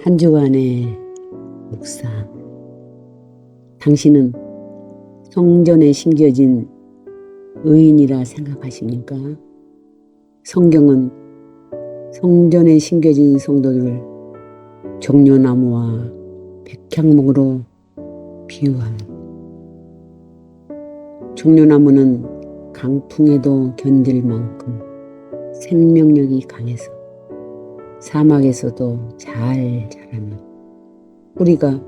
한 주간의 묵상. 당신은 성전에 심겨진 의인이라 생각하십니까? 성경은 성전에 심겨진 성도들을 종려나무와 백향목으로 비유합니다. 종려나무는 강풍에도 견딜 만큼 생명력이 강해서 사막에서도 잘 자라며 뿌리가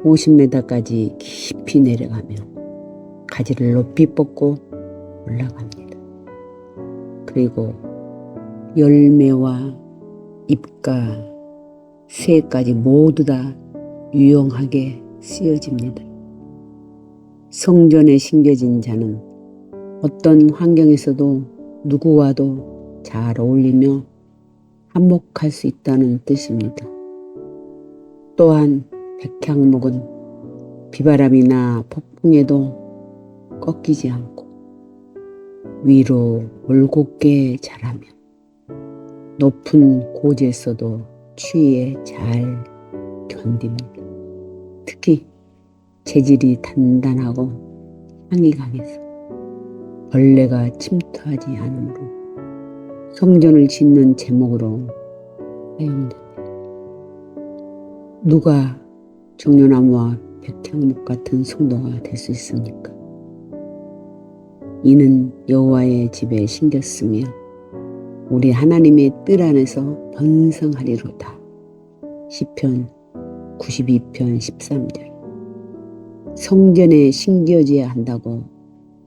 50m까지 깊이 내려가며 가지를 높이 뻗고 올라갑니다. 그리고 열매와 잎과 쇠까지 모두 다 유용하게 쓰여집니다. 성전에 심겨진 자는 어떤 환경에서도 누구와도 잘 어울리며 한몫할 수 있다는 뜻입니다. 또한 백향목은 비바람이나 폭풍에도 꺾이지 않고 위로 올곧게 자라며 높은 고지에서도 추위에 잘 견딥니다. 특히 재질이 단단하고 향이 강해서 벌레가 침투하지 않으므로 성전을 짓는 제목으로 사용됩니다. 누가 종려나무와 백향목 같은 성도가 될 수 있습니까? 이는 여호와의 집에 심겼으며 우리 하나님의 뜰 안에서 번성하리로다. 시편 92편 13절. 성전에 심겨져야 한다고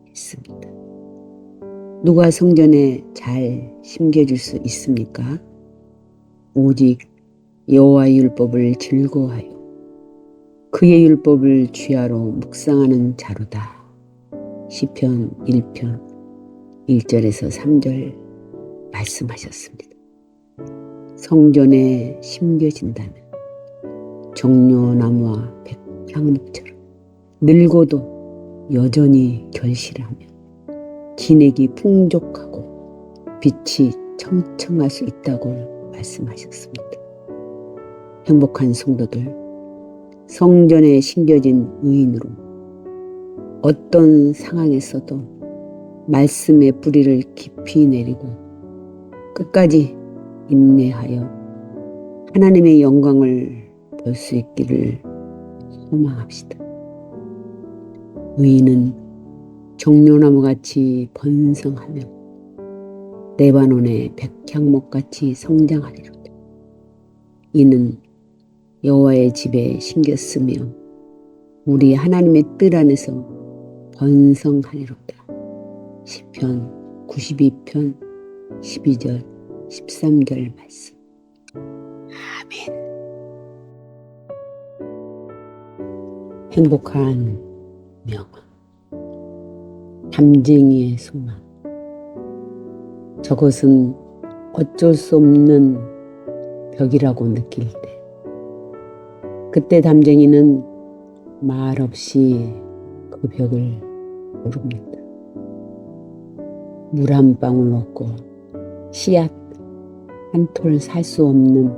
했습니다. 누가 성전에 잘 심겨질 수 있습니까? 오직 여호와의 율법을 즐거워하여 그의 율법을 주야로 묵상하는 자로다. 시편 1편 1절에서 3절 말씀하셨습니다. 성전에 심겨진다면 종려나무와 백향목처럼 늙어도 여전히 결실하며 기내기 풍족하고 빛이 청청할 수 있다고 말씀하셨습니다. 행복한 성도들, 성전에 심겨진 의인으로 어떤 상황에서도 말씀의 뿌리를 깊이 내리고 끝까지 인내하여 하나님의 영광을 볼 수 있기를 소망합시다. 의인은 종려나무같이 번성하며 레바논의 백향목같이 성장하리로다. 이는 여호와의 집에 심겼으며 우리 하나님의 뜰 안에서 번성하리로다. 시편 92편 12절 13절 말씀. 아멘. 행복한 명언. 담쟁이의 소망. 저것은 어쩔 수 없는 벽이라고 느낄 때 그때 담쟁이는 말없이 그 벽을 오릅니다. 물 한 방울 없고 씨앗 한 톨 살 수 없는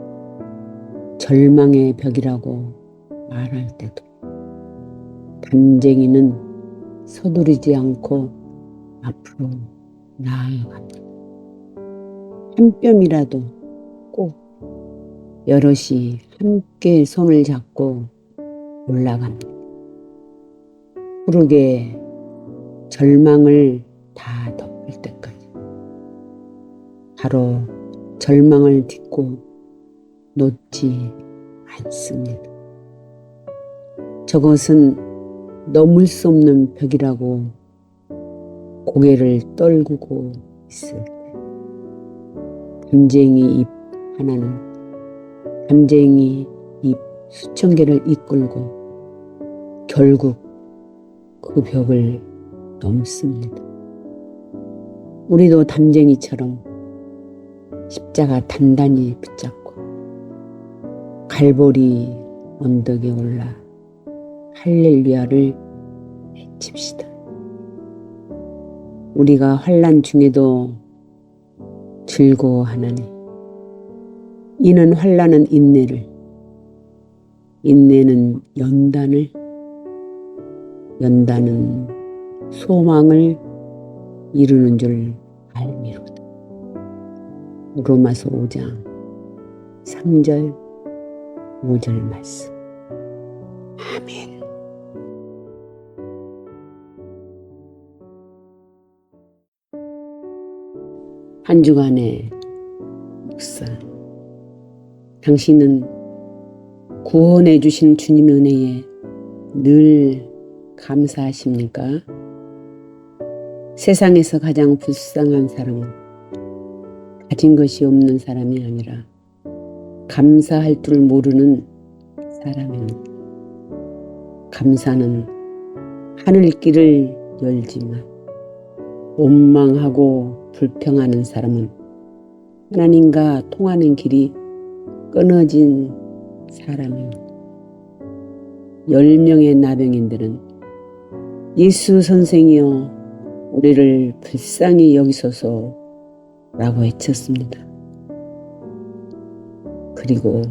절망의 벽이라고 말할 때도 담쟁이는 서두르지 않고 앞으로 나아갑니다. 한 뼘이라도 꼭 여럿이 함께 손을 잡고 올라갑니다. 푸르게 절망을 다 덮을 때까지. 바로 절망을 딛고 놓지 않습니다. 저것은 넘을 수 없는 벽이라고 고개를 떨구고 있을 때 담쟁이 잎 하나는 담쟁이 잎 수천 개를 이끌고 결국 그 벽을 넘습니다. 우리도 담쟁이처럼 십자가 단단히 붙잡고 갈보리 언덕에 올라 할렐루야를 외칩시다. 우리가 환난 중에도 즐거워하나니 이는 환난은 인내를, 인내는 연단은 소망을 이루는 줄 알미로다. 로마서 5장 3절 5절 말씀. 아멘. 한 주간의 묵상. 당신은 구원해 주신 주님의 은혜에 늘 감사하십니까? 세상에서 가장 불쌍한 사람은 가진 것이 없는 사람이 아니라 감사할 줄 모르는 사람입니다. 감사는 하늘길을 열지만 원망하고 불평하는 사람은 하나님과 통하는 길이 끊어진 사람입니다. 10명의 나병인들은 예수 선생이여 우리를 불쌍히 여기소서 라고 외쳤습니다. 그리고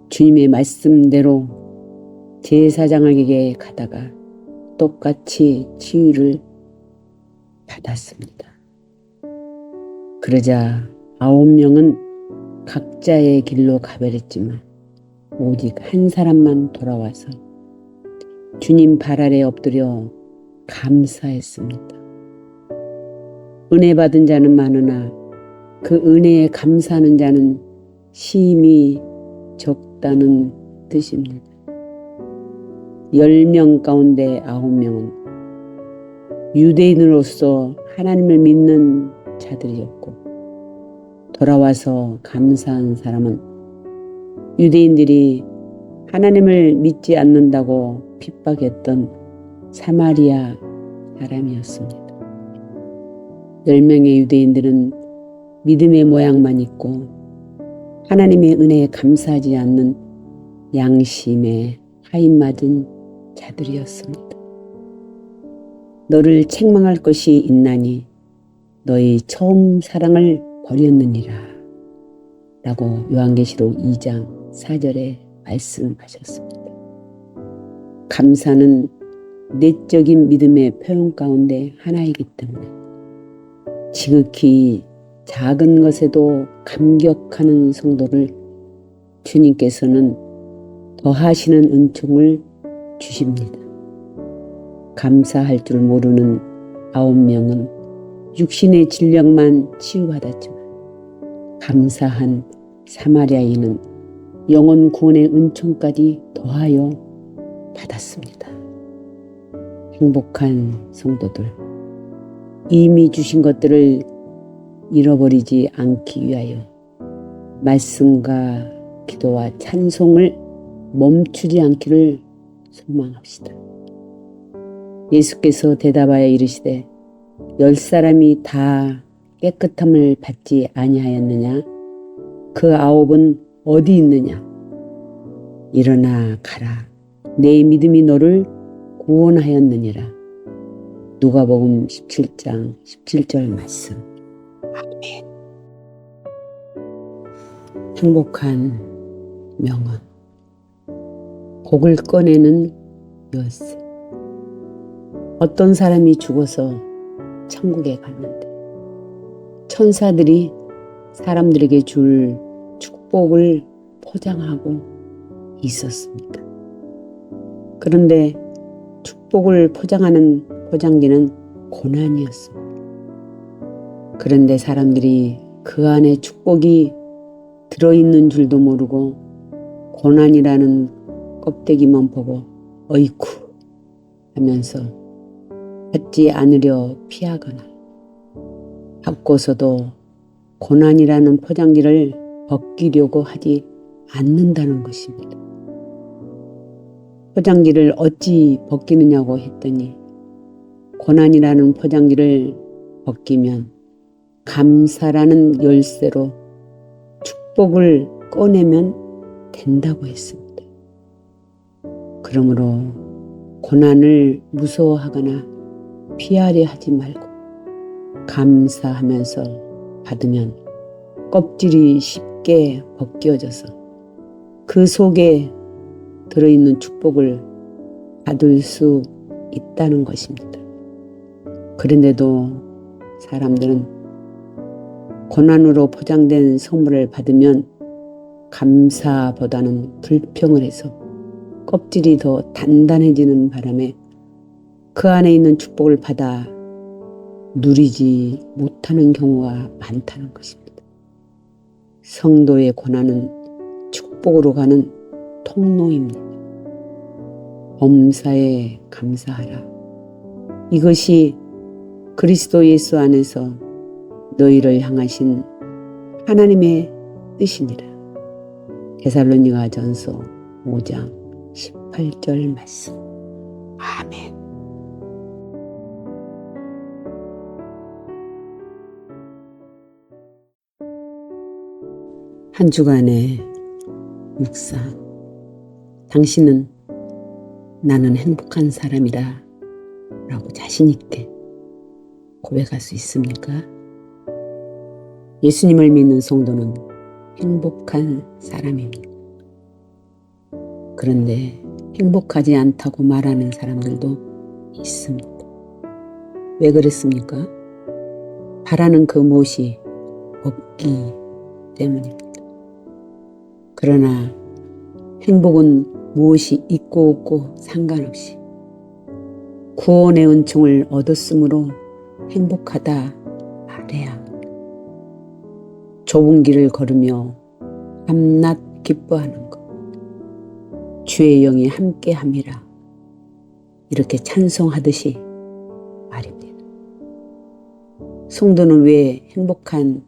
주님의 말씀대로 제사장에게 가다가 똑같이 치유를 받았습니다. 그러자 9명은 각자의 길로 가버렸지만 오직 한 사람만 돌아와서 주님 발 아래 엎드려 감사했습니다. 은혜 받은 자는 많으나 그 은혜에 감사하는 자는 심히 적다는 뜻입니다. 10명 가운데 9명은 유대인으로서 하나님을 믿는 자들이었고 돌아와서 감사한 사람은 유대인들이 하나님을 믿지 않는다고 핍박했던 사마리아 사람이었습니다. 10명의 유대인들은 믿음의 모양만 있고 하나님의 은혜에 감사하지 않는 양심에 하인맞은 자들이었습니다. 너를 책망할 것이 있나니 너희 처음 사랑을 버렸느니라 라고 요한계시록 2장 4절에 말씀하셨습니다. 감사는 내적인 믿음의 표현 가운데 하나이기 때문에 지극히 작은 것에도 감격하는 성도를 주님께서는 더하시는 은총을 주십니다. 감사할 줄 모르는 9명은 육신의 질병만 치유받았지만 감사한 사마리아인은 영혼 구원의 은총까지 더하여 받았습니다. 행복한 성도들, 이미 주신 것들을 잃어버리지 않기 위하여 말씀과 기도와 찬송을 멈추지 않기를 소망합시다. 예수께서 대답하여 이르시되 10사람이 다 깨끗함을 받지 아니하였느냐? 그 9은 어디 있느냐? 일어나 가라. 내 믿음이 너를 구원하였느니라. 누가복음 17장 17절 말씀. 아멘. 행복한 명언. 곡을 꺼내는 열쇠. 어떤 사람이 죽어서 천국에 갔는데 천사들이 사람들에게 줄 축복을 포장하고 있었습니다. 그런데 축복을 포장하는 포장지는 고난이었습니다. 그런데 사람들이 그 안에 축복이 들어있는 줄도 모르고 고난이라는 껍데기만 보고 어이쿠 하면서 받지 않으려 피하거나 받고서도 고난이라는 포장지를 벗기려고 하지 않는다는 것입니다. 포장지를 어찌 벗기느냐고 했더니 고난이라는 포장지를 벗기면 감사라는 열쇠로 축복을 꺼내면 된다고 했습니다. 그러므로 고난을 무서워하거나 피하려 하지 말고 감사하면서 받으면 껍질이 쉽게 벗겨져서 그 속에 들어있는 축복을 받을 수 있다는 것입니다. 그런데도 사람들은 고난으로 포장된 선물을 받으면 감사보다는 불평을 해서 껍질이 더 단단해지는 바람에 그 안에 있는 축복을 받아 누리지 못하는 경우가 많다는 것입니다. 성도의 고난은 축복으로 가는 통로입니다. 범사에 감사하라. 이것이 그리스도 예수 안에서 너희를 향하신 하나님의 뜻이니라. 데살로니가전서 5장 18절 말씀. 아멘. 한 주간의 묵상. 당신은 나는 행복한 사람이다 라고 자신 있게 고백할 수 있습니까? 예수님을 믿는 성도는 행복한 사람입니다. 그런데 행복하지 않다고 말하는 사람들도 있습니다. 왜 그랬습니까? 바라는 그 무엇이 없기 때문입니다. 그러나 행복은 무엇이 있고 없고 상관없이 구원의 은총을 얻었으므로 행복하다 말해야 합니다. 좁은 길을 걸으며 밤낮 기뻐하는 것, 주의 영이 함께함이라 이렇게 찬송하듯이 말입니다. 성도는 왜 행복한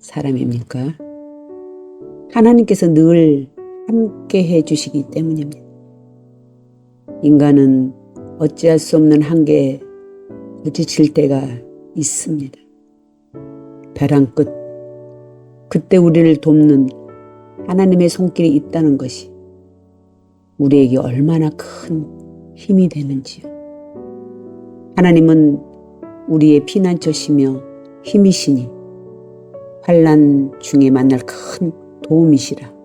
사람입니까? 하나님께서 늘 함께 해주시기 때문입니다. 인간은 어찌할 수 없는 한계에 부딪힐 때가 있습니다. 벼랑 끝, 그때 우리를 돕는 하나님의 손길이 있다는 것이 우리에게 얼마나 큰 힘이 되는지요. 하나님은 우리의 피난처시며 힘이시니 환난 중에 만날 큰 도움이시라.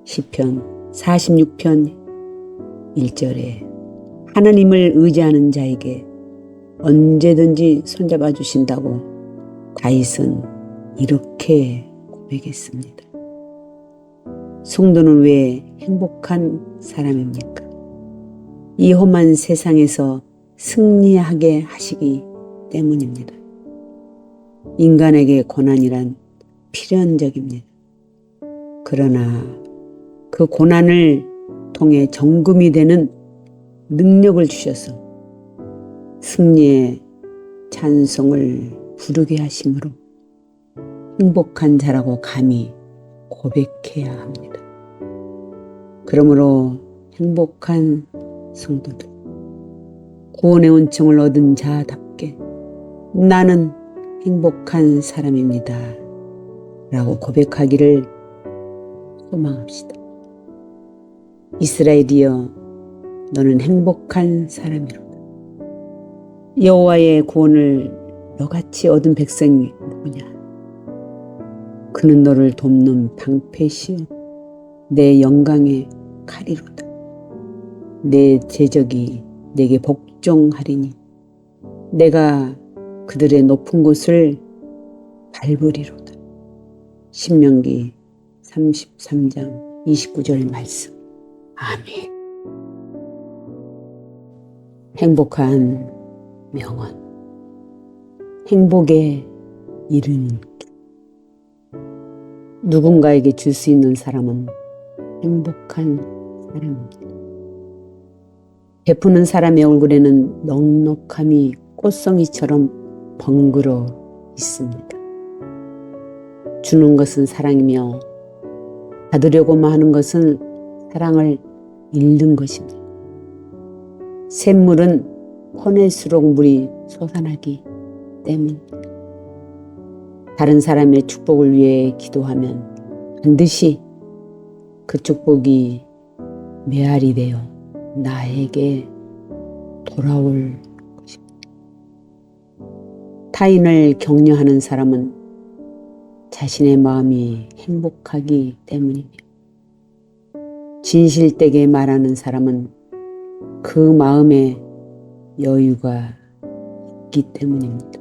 시편 46편 1절에 하나님을 의지하는 자에게 언제든지 손잡아 주신다고 다윗은 이렇게 고백했습니다. 성도는 왜 행복한 사람입니까? 이 험한 세상에서 승리하게 하시기 때문입니다. 인간에게 고난이란 필연적입니다. 그러나 그 고난을 통해 정금이 되는 능력을 주셔서 승리의 찬송을 부르게 하심으로 행복한 자라고 감히 고백해야 합니다. 그러므로 행복한 성도들, 구원의 은총을 얻은 자답게 나는 행복한 사람입니다 라고 고백하기를 소망합시다. 이스라엘이여 너는 행복한 사람이로다. 여호와의 구원을 너같이 얻은 백성이 누구냐? 그는 너를 돕는 방패시요 내 영광의 칼이로다. 내 제적이 내게 복종하리니 내가 그들의 높은 곳을 밟으리로다. 신명기 33장 29절 말씀. 아멘. 행복한 명언. 행복에 이르는 길. 누군가에게 줄 수 있는 사람은 행복한 사람입니다. 베푸는 사람의 얼굴에는 넉넉함이 꽃송이처럼 벙그러 있습니다. 주는 것은 사랑이며 받으려고만 하는 것은 사랑을 잃는 것입니다. 샘물은 퍼낼수록 물이 솟아나기 때문입니다. 다른 사람의 축복을 위해 기도하면 반드시 그 축복이 메아리 되어 나에게 돌아올 것입니다. 타인을 격려하는 사람은 자신의 마음이 행복하기 때문이며 진실되게 말하는 사람은 그 마음에 여유가 있기 때문입니다.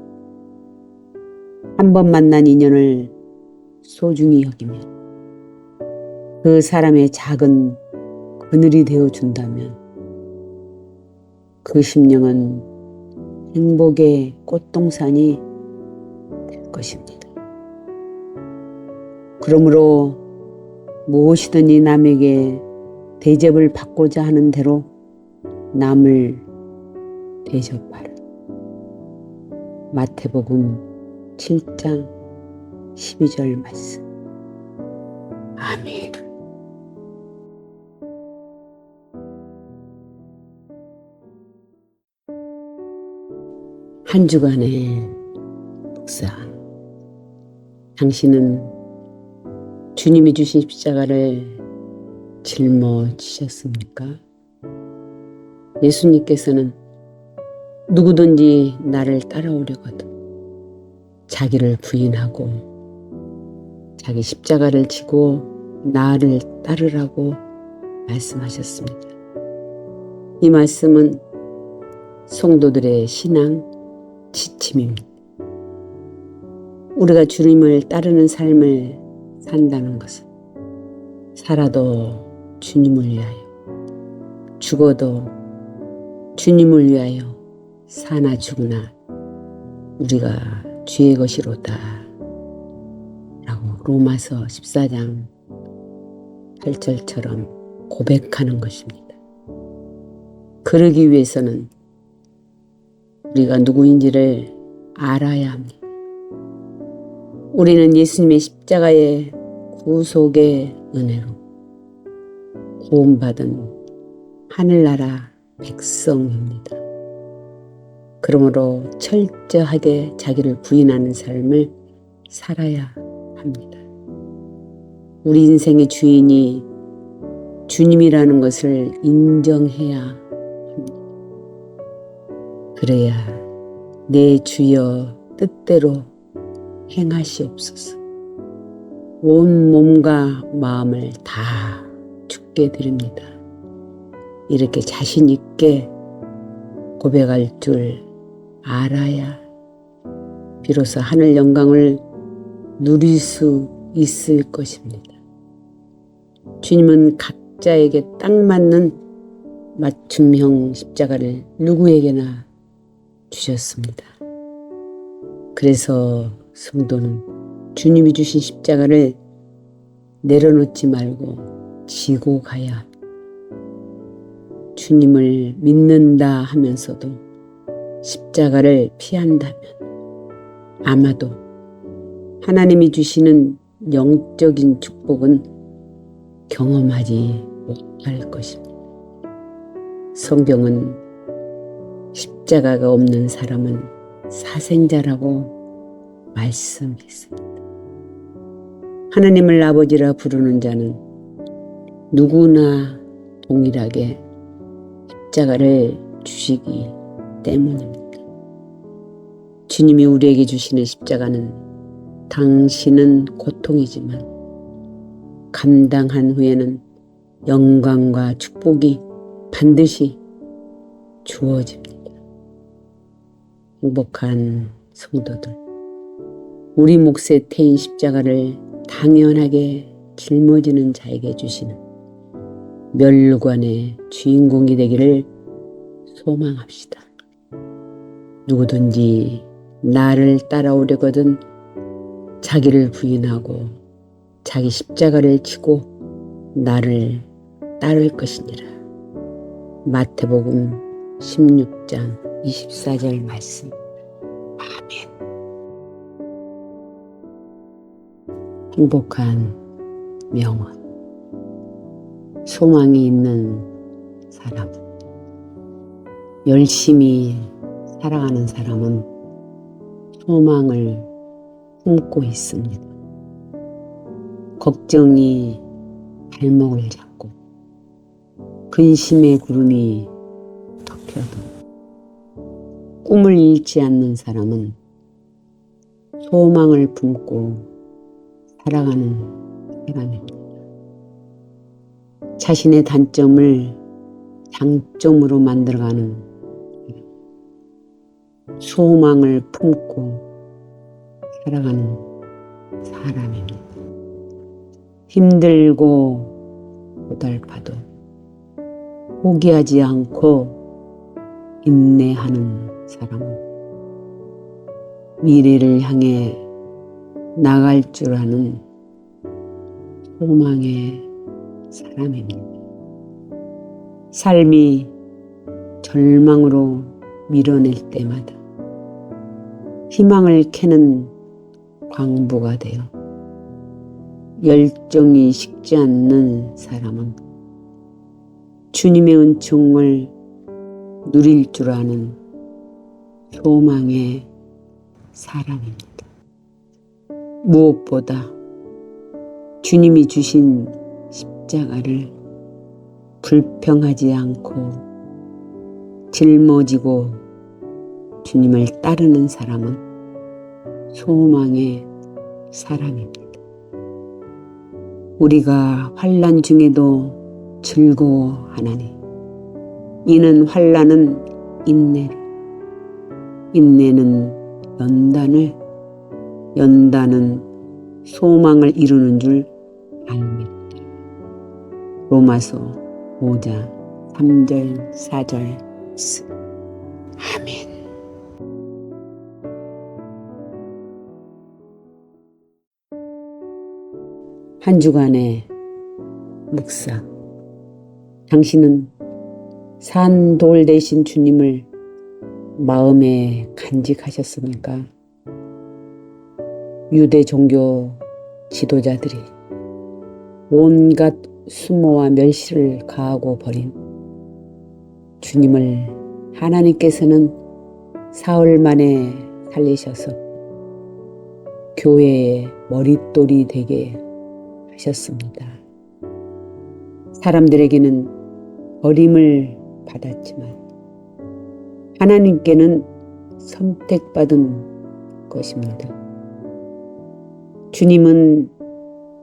한 번 만난 인연을 소중히 여기며 그 사람의 작은 그늘이 되어준다면 그 심령은 행복의 꽃동산이 될 것입니다. 그러므로 무엇이든지 남에게 대접을 받고자 하는 대로 남을 대접하라. 마태복음 7장 12절 말씀. 아멘. 한 주간의 묵상. 당신은 주님이 주신 십자가를 짊어지셨습니까? 예수님께서는 누구든지 나를 따라오려거든 자기를 부인하고 자기 십자가를 지고 나를 따르라고 말씀하셨습니다. 이 말씀은 성도들의 신앙 지침입니다. 우리가 주님을 따르는 삶을 산다는 것은 살아도 주님을 위하여, 죽어도 주님을 위하여 사나 죽으나 우리가 주의 것이로다 라고 로마서 14장 8절처럼 고백하는 것입니다. 그러기 위해서는 우리가 누구인지를 알아야 합니다. 우리는 예수님의 십자가의 구속의 은혜로 구원받은 하늘나라 백성입니다. 그러므로 철저하게 자기를 부인하는 삶을 살아야 합니다. 우리 인생의 주인이 주님이라는 것을 인정해야 합니다. 그래야 내 주여 뜻대로 행하시옵소서. 온 몸과 마음을 다 주께 드립니다. 이렇게 자신 있게 고백할 줄 알아야 비로소 하늘 영광을 누릴 수 있을 것입니다. 주님은 각자에게 딱 맞는 맞춤형 십자가를 누구에게나 주셨습니다. 그래서 성도는 주님이 주신 십자가를 내려놓지 말고 지고 가야 합니다. 주님을 믿는다 하면서도 십자가를 피한다면 아마도 하나님이 주시는 영적인 축복은 경험하지 못할 것입니다. 성경은 십자가가 없는 사람은 사생자라고 말씀했습니다. 하나님을 아버지라 부르는 자는 누구나 동일하게 십자가를 주시기 때문입니다. 주님이 우리에게 주시는 십자가는 당신은 고통이지만 감당한 후에는 영광과 축복이 반드시 주어집니다. 행복한 성도들, 우리 몫에 태인 십자가를 당연하게 짊어지는 자에게 주시는 멸관의 주인공이 되기를 소망합시다. 누구든지 나를 따라오려거든 자기를 부인하고 자기 십자가를 지고 나를 따를 것이니라. 마태복음 16장 24절 말씀. 아멘. 행복한 명언. 소망이 있는 사람, 열심히 살아가는 사람은 소망을 품고 있습니다. 걱정이 발목을 잡고 근심의 구름이 덮여도 꿈을 잃지 않는 사람은 소망을 품고 살아가는 사람입니다. 자신의 단점을 장점으로 만들어가는 소망을 품고 살아가는 사람입니다. 힘들고 고달파도 포기하지 않고 인내하는 사람은 미래를 향해 나갈 줄 아는 소망의 사람입니다. 삶이 절망으로 밀어낼 때마다 희망을 캐는 광부가 되어 열정이 식지 않는 사람은 주님의 은총을 누릴 줄 아는 소망의 사람입니다. 무엇보다 주님이 주신 십자가를 불평하지 않고 짊어지고 주님을 따르는 사람은 소망의 사람입니다. 우리가 환난 중에도 즐거워하나니 이는 환난은 인내를, 인내는 연단을, 연단은 소망을 이루는 줄 압니다. 로마서 5장 3절 4절 아멘. 한 주간의 묵상. 당신은 산돌 되신 주님을 마음에 간직하셨습니까? 유대 종교 지도자들이 온갖 수모와 멸시를 가하고 버린 주님을 하나님께서는 사흘 만에 살리셔서 교회의 머릿돌이 되게 하셨습니다. 사람들에게는 버림을 받았지만 하나님께는 선택받은 것입니다. 주님은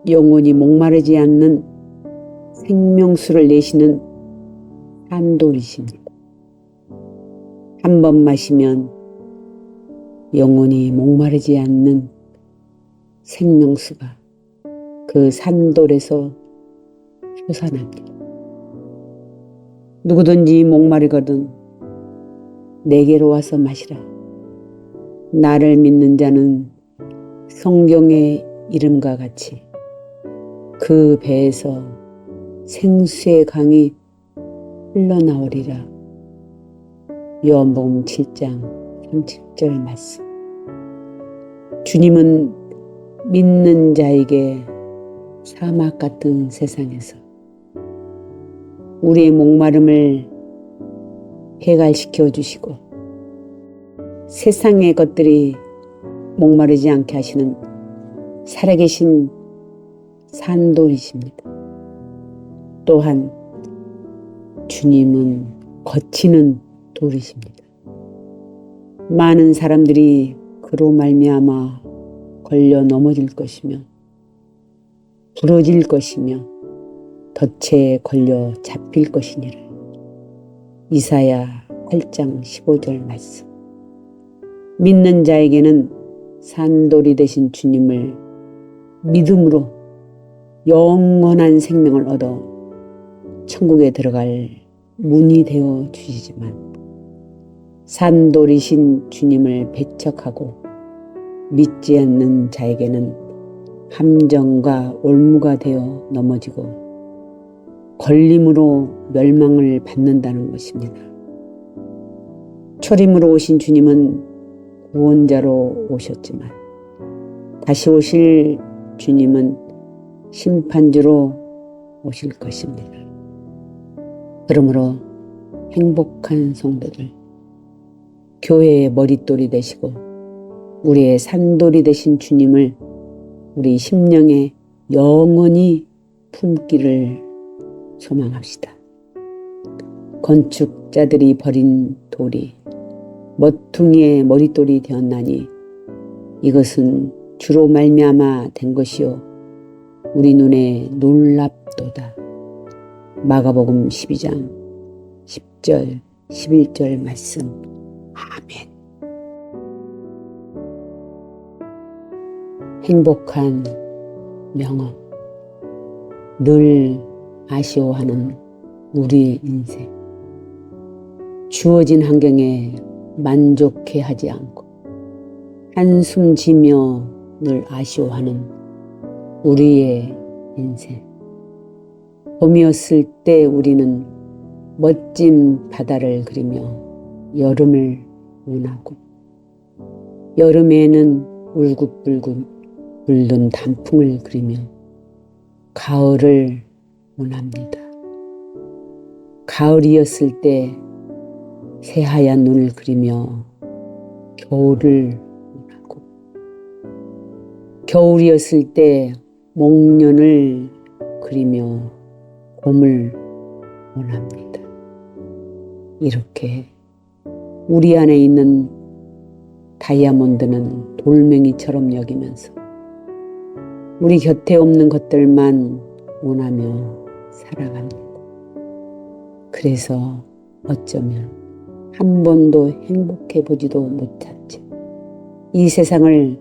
영원히 목마르지 않는 생명수를 내시는 산돌이십니다. 한 번 마시면 영원히 목마르지 않는 생명수가 그 산돌에서 솟아납니다. 누구든지 목마르거든 내게로 와서 마시라. 나를 믿는 자는 성경의 이름과 같이 그 배에서 생수의 강이 흘러나오리라. 요한복음 7장 30절 말씀. 주님은 믿는 자에게 사막 같은 세상에서 우리의 목마름을 해갈시켜 주시고 세상의 것들이 목마르지 않게 하시는 살아계신 산돌이십니다. 또한 주님은 거치는 돌이십니다. 많은 사람들이 그로 말미암아 걸려 넘어질 것이며 부러질 것이며 덫에 걸려 잡힐 것이니라. 이사야 8장 15절 말씀. 믿는 자에게는 산돌이 되신 주님을 믿음으로 영원한 생명을 얻어 천국에 들어갈 문이 되어 주시지만 산돌이신 주님을 배척하고 믿지 않는 자에게는 함정과 올무가 되어 넘어지고 걸림으로 멸망을 받는다는 것입니다. 초림으로 오신 주님은 구원자로 오셨지만 다시 오실 주님은 심판주로 오실 것입니다. 그러므로 행복한 성도들, 교회의 머릿돌이 되시고 우리의 산돌이 되신 주님을 우리 심령에 영원히 품기를 소망합시다. 건축자들이 버린 돌이 머퉁이의 머릿돌이 되었나니 이것은 주로 말미암아 된 것이요 우리 눈에 놀랍도다. 마가복음 12장 10절 11절 말씀. 아멘. 행복한 명언. 늘 아쉬워하는 우리의 인생. 주어진 환경에 만족해하지 않고 한숨 지며 늘 아쉬워하는 우리의 인생. 봄이었을 때 우리는 멋진 바다를 그리며 여름을 원하고, 여름에는 울긋불긋 불던 단풍을 그리며 가을을 원합니다. 가을이었을 때 새하얀 눈을 그리며 겨울을 원하고, 겨울이었을 때 목련을 그리며 봄을 원합니다. 이렇게 우리 안에 있는 다이아몬드는 돌멩이처럼 여기면서 우리 곁에 없는 것들만 원하며 살아갑니다. 그래서 어쩌면 한 번도 행복해 보지도 못했지. 이 세상을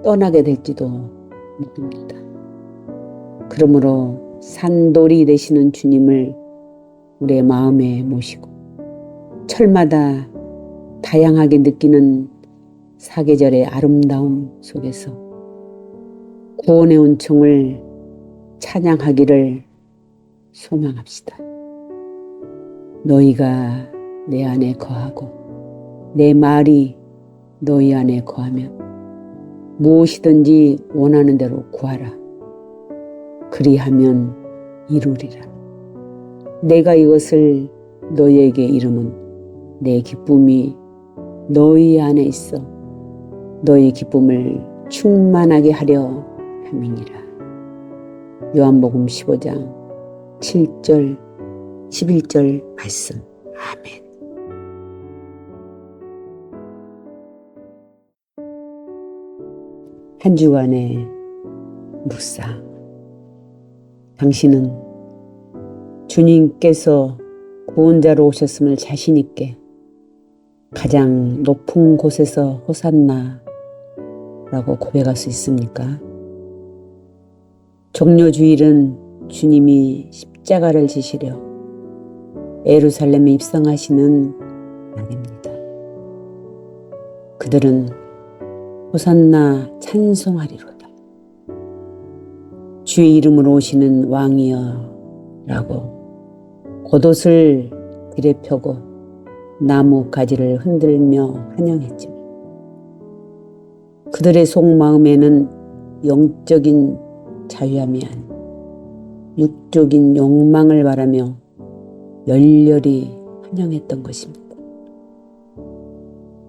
떠나게 될지도 모릅니다. 그러므로 산돌이 되시는 주님을 우리의 마음에 모시고, 철마다 다양하게 느끼는 사계절의 아름다움 속에서 구원의 은총을 찬양하기를 소망합시다. 너희가 내 안에 거하고 내 말이 너희 안에 거하면 무엇이든지 원하는 대로 구하라. 그리하면 이루리라. 내가 이것을 너희에게 이름은 내 기쁨이 너희 안에 있어 너희 기쁨을 충만하게 하려 함이니라. 요한복음 15장 7절 11절 말씀. 아멘. 한 주간의 묵상. 당신은 주님께서 구원자로 오셨음을 자신 있게 가장 높은 곳에서 호산나 라고 고백할 수 있습니까? 종려주일은 주님이 십자가를 지시려 예루살렘에 입성하시는 날입니다. 그들은 호산나 찬송하리로다. 주의 이름으로 오시는 왕이여 라고 겉옷을 들에 펴고 나무 가지를 흔들며 환영했지만, 그들의 속마음에는 영적인 자유함이 아닌 육적인 욕망을 바라며 열렬히 환영했던 것입니다.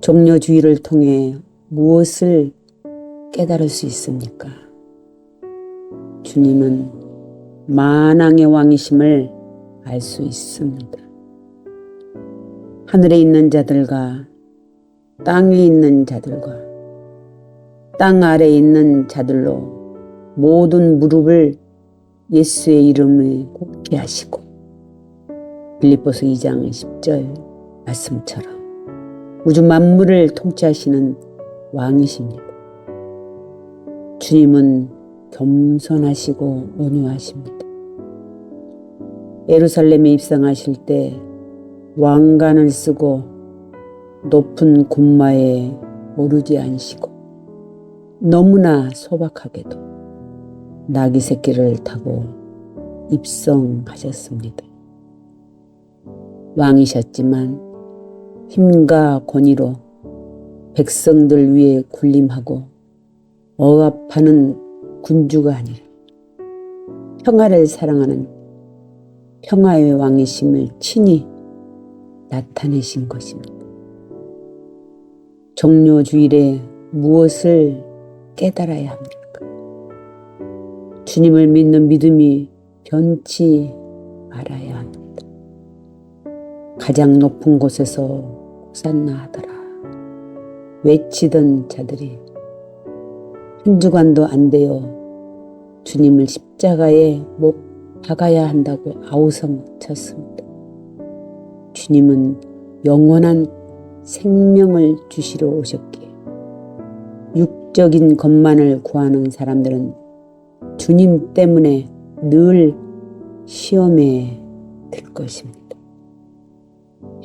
종려주의를 통해 무엇을 깨달을 수 있습니까? 주님은 만왕의 왕이심을 알 수 있습니다. 하늘에 있는 자들과 땅에 있는 자들과 땅 아래에 있는 자들로 모든 무릎을 예수의 이름에 꿇게 하시고, 빌립보서 2장 10절 말씀처럼 우주 만물을 통치하시는 왕이십니다. 주님은 겸손하시고 온유하십니다. 예루살렘에 입성하실 때 왕관을 쓰고 높은 군마에 오르지 않으시고, 너무나 소박하게도 나귀 새끼를 타고 입성하셨습니다. 왕이셨지만 힘과 권위로 백성들 위에 군림하고 억압하는 군주가 아니라 평화를 사랑하는 평화의 왕이심을 친히 나타내신 것입니다. 종려주일에 무엇을 깨달아야 합니까? 주님을 믿는 믿음이 변치 말아야 합니다. 가장 높은 곳에서 호산나 하더라 외치던 자들이 한 주간도 안 되어 주님을 십자가에 못 박아야 한다고 아우성쳤습니다. 주님은 영원한 생명을 주시러 오셨기에 육적인 것만을 구하는 사람들은 주님 때문에 늘 시험에 들 것입니다.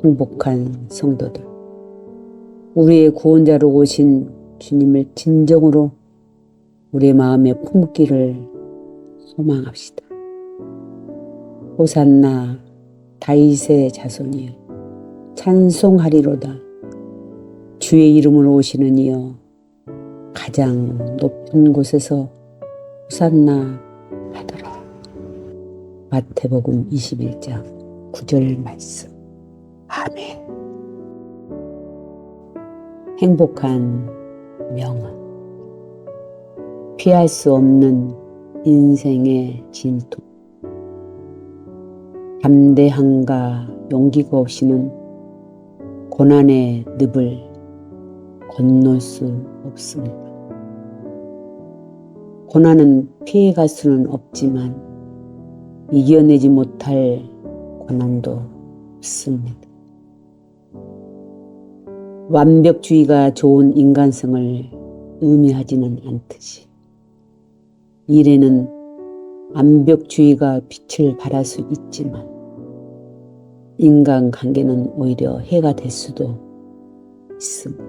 행복한 성도들, 우리의 구원자로 오신 주님을 진정으로 우리의 마음에 품기를 소망합시다. 호산나 다윗의 자손이여 찬송하리로다. 주의 이름으로 오시는 이여 가장 높은 곳에서 호산나 하더라. 마태복음 21장 9절 말씀. 아멘. 행복한 명언. 피할 수 없는 인생의 진통. 담대함과 용기가 없이는 고난의 늪을 건널 수 없습니다. 고난은 피해갈 수는 없지만 이겨내지 못할 고난도 없습니다. 완벽주의가 좋은 인간성을 의미하지는 않듯이 일에는 완벽주의가 빛을 발할 수 있지만 인간관계는 오히려 해가 될 수도 있습니다.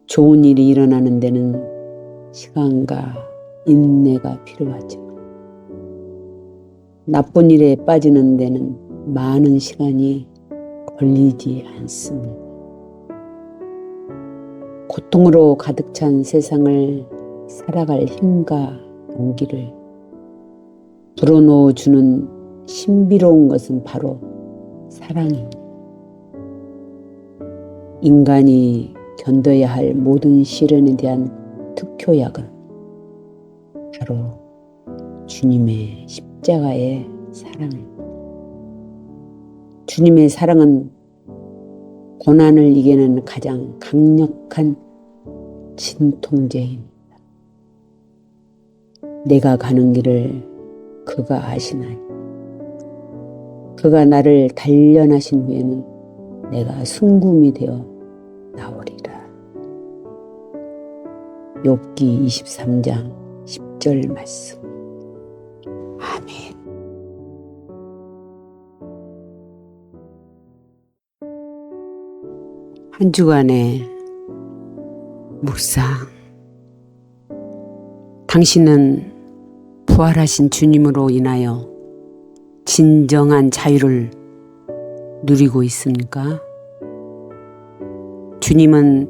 좋은 일이 일어나는 데는 시간과 인내가 필요하죠. 나쁜 일에 빠지는 데는 많은 시간이 걸리지 않습니다. 고통으로 가득 찬 세상을 살아갈 힘과 용기를 불어넣어주는 신비로운 것은 바로 사랑입니다. 인간이 견뎌야 할 모든 시련에 대한 특효약은 바로 주님의 십자가의 사랑입니다. 주님의 사랑은 고난을 이기는 가장 강력한 진통제입니다. 내가 가는 길을 그가 아시나니 그가 나를 단련하신 후에는 내가 순금이 되어 나오리라. 욥기 23장 10절 말씀. 아멘. 한 주간의 묵상. 당신은 부활하신 주님으로 인하여 진정한 자유를 누리고 있습니까? 주님은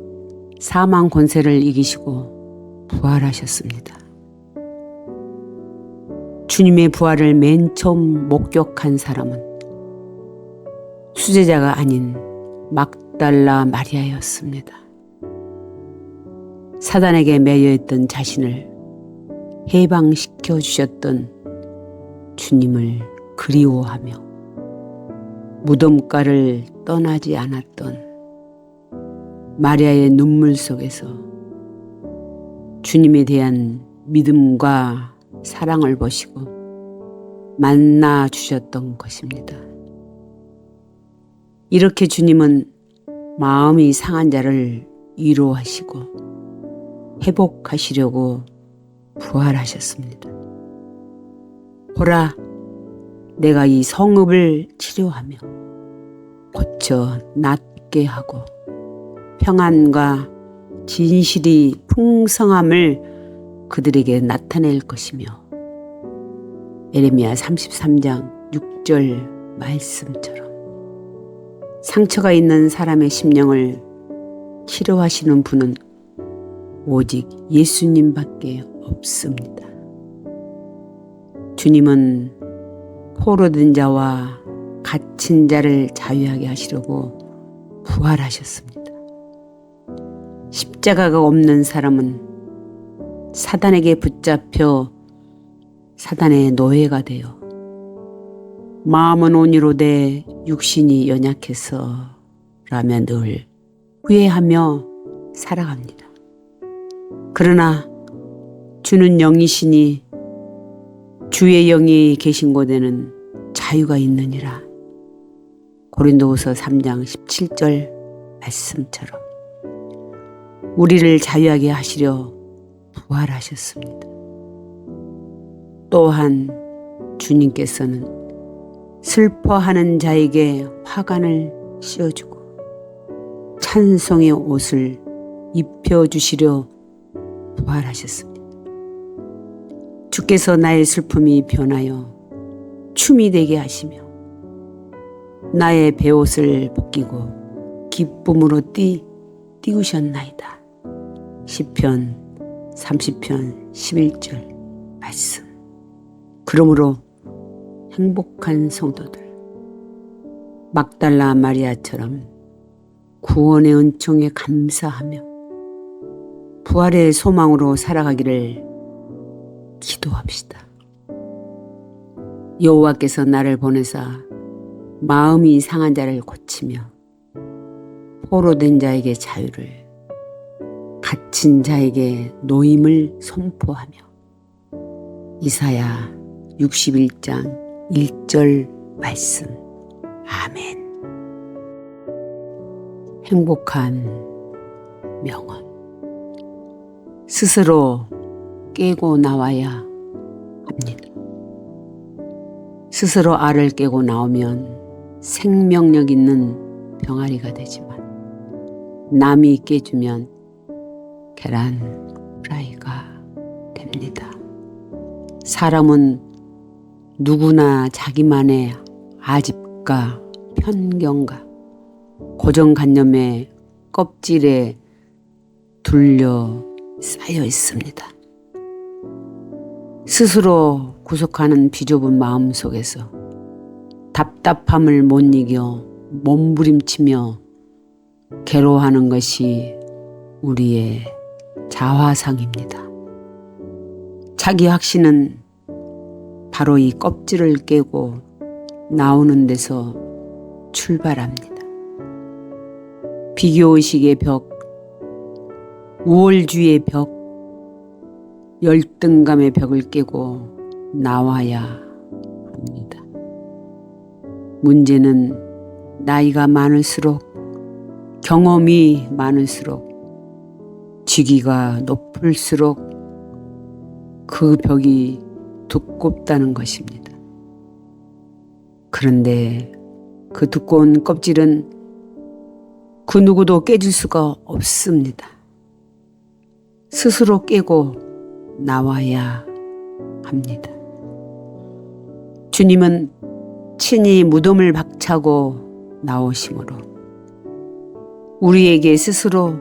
사망 권세를 이기시고 부활하셨습니다. 주님의 부활을 맨 처음 목격한 사람은 수제자가 아닌 막달라 마리아였습니다. 사단에게 매여있던 자신을 해방시켜 주셨던 주님을 그리워하며 무덤가를 떠나지 않았던 마리아의 눈물 속에서 주님에 대한 믿음과 사랑을 보시고 만나 주셨던 것입니다. 이렇게 주님은 마음이 상한 자를 위로하시고 회복하시려고 부활하셨습니다. 보라, 내가 이 성읍을 치료하며 고쳐 낫게 하고 평안과 진실이 풍성함을 그들에게 나타낼 것이며 예레미야 33장 6절 말씀처럼 상처가 있는 사람의 심령을 치료하시는 분은 오직 예수님밖에 없습니다. 주님은 포로된 자와 갇힌 자를 자유하게 하시려고 부활하셨습니다. 십자가가 없는 사람은 사단에게 붙잡혀 사단의 노예가 되어 마음은 온유로되 육신이 연약해서라며 늘 후회하며 살아갑니다. 그러나 주는 영이시니 주의 영이 계신 곳에는 자유가 있느니라. 고린도후서 3장 17절 말씀처럼 우리를 자유하게 하시려 부활하셨습니다. 또한 주님께서는 슬퍼하는 자에게 화관을 씌워주고 찬송의 옷을 입혀주시려 부활하셨습니다. 주께서 나의 슬픔이 변하여 춤이 되게 하시며 나의 베옷을 벗기고 기쁨으로 띄우셨나이다. 시편 30편 11절 말씀. 그러므로 행복한 성도들, 막달라 마리아처럼 구원의 은총에 감사하며 부활의 소망으로 살아가기를 기도합시다. 여호와께서 나를 보내사 마음이 상한 자를 고치며 포로된 자에게 자유를, 갇힌 자에게 노임을 선포하며 이사야 61장 1절 말씀. 아멘. 행복한 명언. 스스로 깨고 나와야 합니다. 스스로 알을 깨고 나오면 생명력 있는 병아리가 되지만 남이 깨주면 계란 후라이가 됩니다. 사람은 누구나 자기만의 아집과 편견과 고정관념의 껍질에 둘러싸여 있습니다. 스스로 구속하는 비좁은 마음 속에서 답답함을 못 이겨 몸부림치며 괴로워하는 것이 우리의 자화상입니다. 자기 확신은 바로 이 껍질을 깨고 나오는 데서 출발합니다. 비교의식의 벽, 우월주의의 벽, 열등감의 벽을 깨고 나와야 합니다. 문제는 나이가 많을수록, 경험이 많을수록, 직위가 높을수록 그 벽이 두껍다는 것입니다. 그런데 그 두꺼운 껍질은 그 누구도 깨질 수가 없습니다. 스스로 깨고 나와야 합니다. 주님은 친히 무덤을 박차고 나오심으로 우리에게 스스로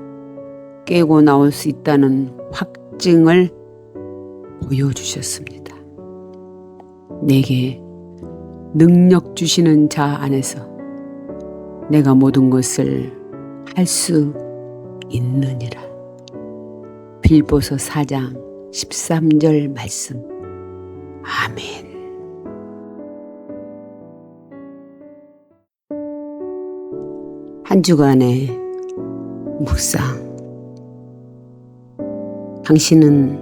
깨고 나올 수 있다는 확증을 보여주셨습니다. 내게 능력 주시는 자 안에서 내가 모든 것을 할 수 있느니라. 빌보서 4장 13절 말씀. 아멘. 한 주간의 묵상. 당신은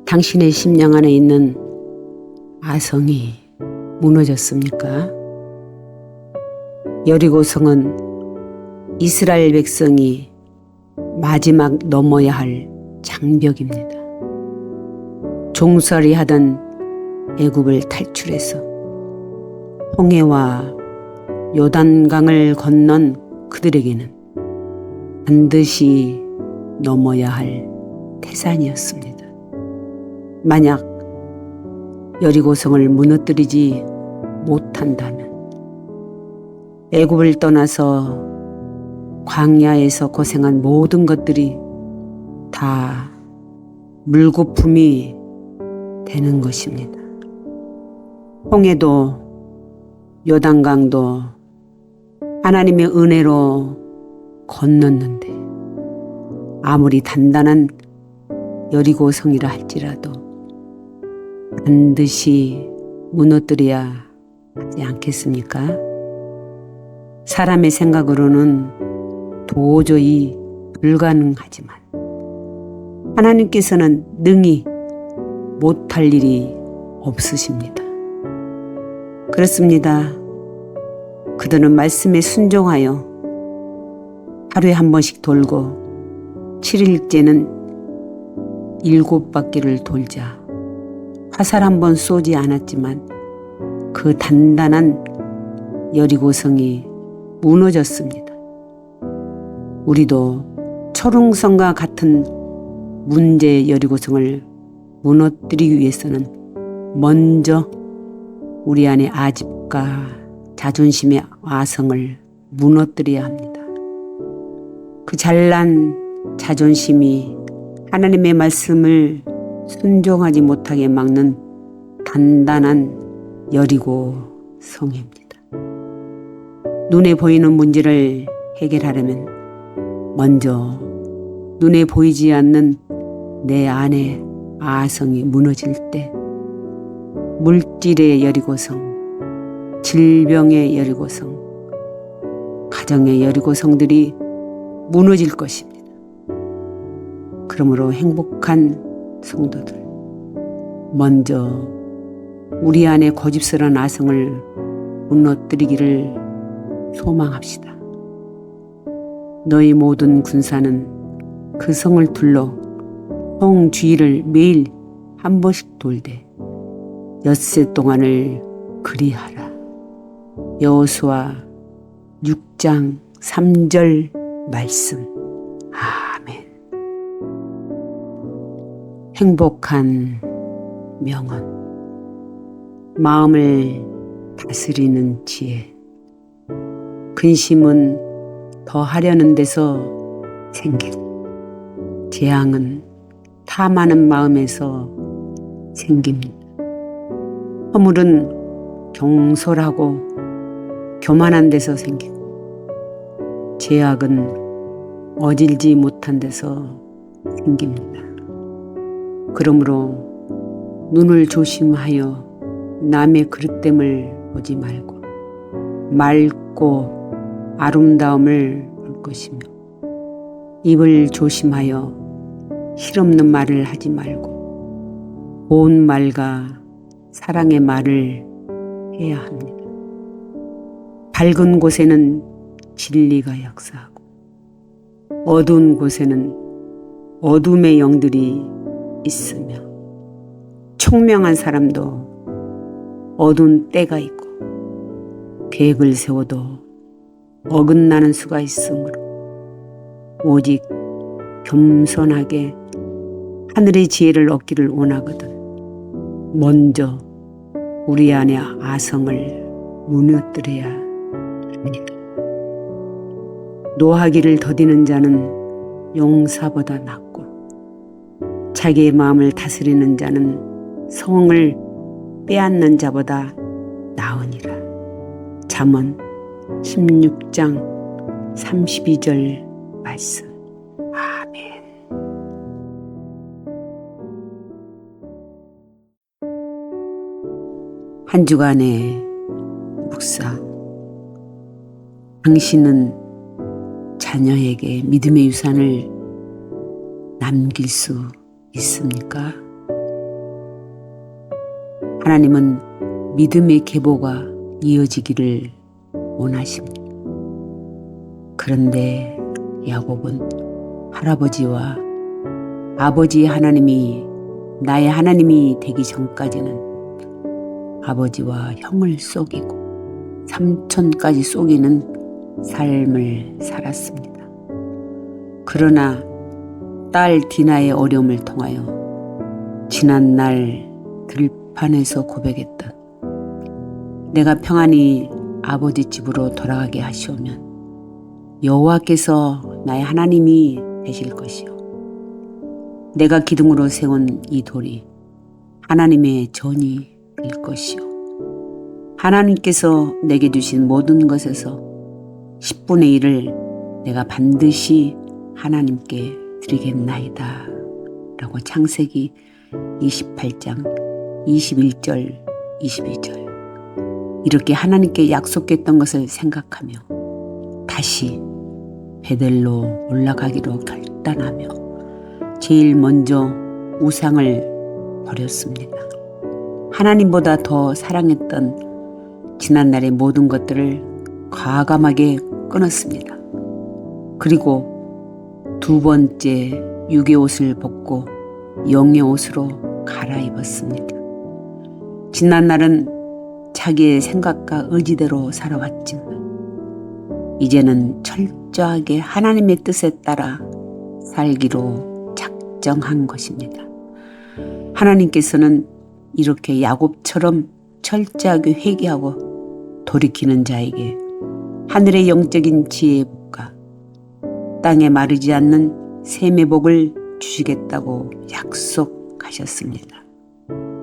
당신의 심령 안에 있는 아성이 무너졌습니까? 여리고성은 이스라엘 백성이 마지막 넘어야 할 장벽입니다. 종살이 하던 애굽을 탈출해서 홍해와 요단강을 건넌 그들에게는 반드시 넘어야 할 태산이었습니다. 만약 여리고성을 무너뜨리지 못한다면 애굽을 떠나서 광야에서 고생한 모든 것들이 다 물거품이 되는 것입니다. 홍해도 요단강도 하나님의 은혜로 건넜는데 아무리 단단한 여리고성이라 할지라도 반드시 무너뜨려야 하지 않겠습니까? 사람의 생각으로는 도저히 불가능하지만 하나님께서는 능히 못할 일이 없으십니다. 그렇습니다. 그들은 말씀에 순종하여 하루에 한 번씩 돌고 7일째는 7바퀴를 돌자 화살 한 번 쏘지 않았지만 그 단단한 여리고성이 무너졌습니다. 우리도 초릉성과 같은 문제의 여리고성을 무너뜨리기 위해서는 먼저 우리 안의 아집과 자존심의 아성을 무너뜨려야 합니다. 그 잘난 자존심이 하나님의 말씀을 순종하지 못하게 막는 단단한 여리고성입니다. 눈에 보이는 문제를 해결하려면 먼저 눈에 보이지 않는 내 안의 아성이 무너질 때 물질의 여리고성, 질병의 여리고성, 가정의 여리고성들이 무너질 것입니다. 그러므로 행복한 성도들, 먼저 우리 안에 고집스러운 아성을 무너뜨리기를 소망합시다. 너희 모든 군사는 그 성을 둘러 성 주위를 매일 한 번씩 돌되 엿새 동안을 그리하라. 여호수아 6장 3절 말씀. 아멘. 행복한 명언. 마음을 다스리는 지혜. 근심은 더 하려는 데서 생기고 재앙은 탐하는 마음에서 생깁니다. 허물은 경솔하고 교만한 데서 생기고 죄악은 어질지 못한 데서 생깁니다. 그러므로 눈을 조심하여 남의 그릇됨을 보지 말고 맑고 아름다움을 볼 것이며 입을 조심하여 실없는 말을 하지 말고 고운 말과 사랑의 말을 해야 합니다. 밝은 곳에는 진리가 역사하고 어두운 곳에는 어둠의 영들이 있으며 총명한 사람도 어두운 때가 있고 계획을 세워도 어긋나는 수가 있으므로 오직 겸손하게 하늘의 지혜를 얻기를 원하거든 먼저 우리 안의 아성을 무너뜨려야 합니다. 노하기를 더디는 자는 용사보다 낫고 자기의 마음을 다스리는 자는 성을 빼앗는 자보다 나으니라. 잠언 16장 32절 말씀. 아멘. 한 주간의 묵상. 당신은 자녀에게 믿음의 유산을 남길 수 있습니까? 하나님은 믿음의 계보가 이어지기를 원하십니다. 그런데 야곱은 할아버지와 아버지의 하나님이 나의 하나님이 되기 전까지는 아버지와 형을 속이고 삼촌까지 속이는 삶을 살았습니다. 그러나 딸 디나의 어려움을 통하여 지난날 들판에서 고백했던 내가 평안히 아버지 집으로 돌아가게 하시오면 여호와께서 나의 하나님이 되실 것이요 내가 기둥으로 세운 이 돌이 하나님의 전이 될 것이요 하나님께서 내게 주신 모든 것에서 10분의 1을 내가 반드시 하나님께 드리겠나이다 라고 창세기 28장 21절 22절 이렇게 하나님께 약속했던 것을 생각하며 다시 베델로 올라가기로 결단하며 제일 먼저 우상을 버렸습니다. 하나님보다 더 사랑했던 지난날의 모든 것들을 과감하게 끊었습니다. 그리고 두 번째 육의 옷을 벗고 영의 옷으로 갈아입었습니다. 지난날은 자기의 생각과 의지대로 살아왔지만 이제는 철저하게 하나님의 뜻에 따라 살기로 작정한 것입니다. 하나님께서는 이렇게 야곱처럼 철저하게 회개하고 돌이키는 자에게 하늘의 영적인 지혜의 복과 땅에 마르지 않는 샘의 복을 주시겠다고 약속하셨습니다.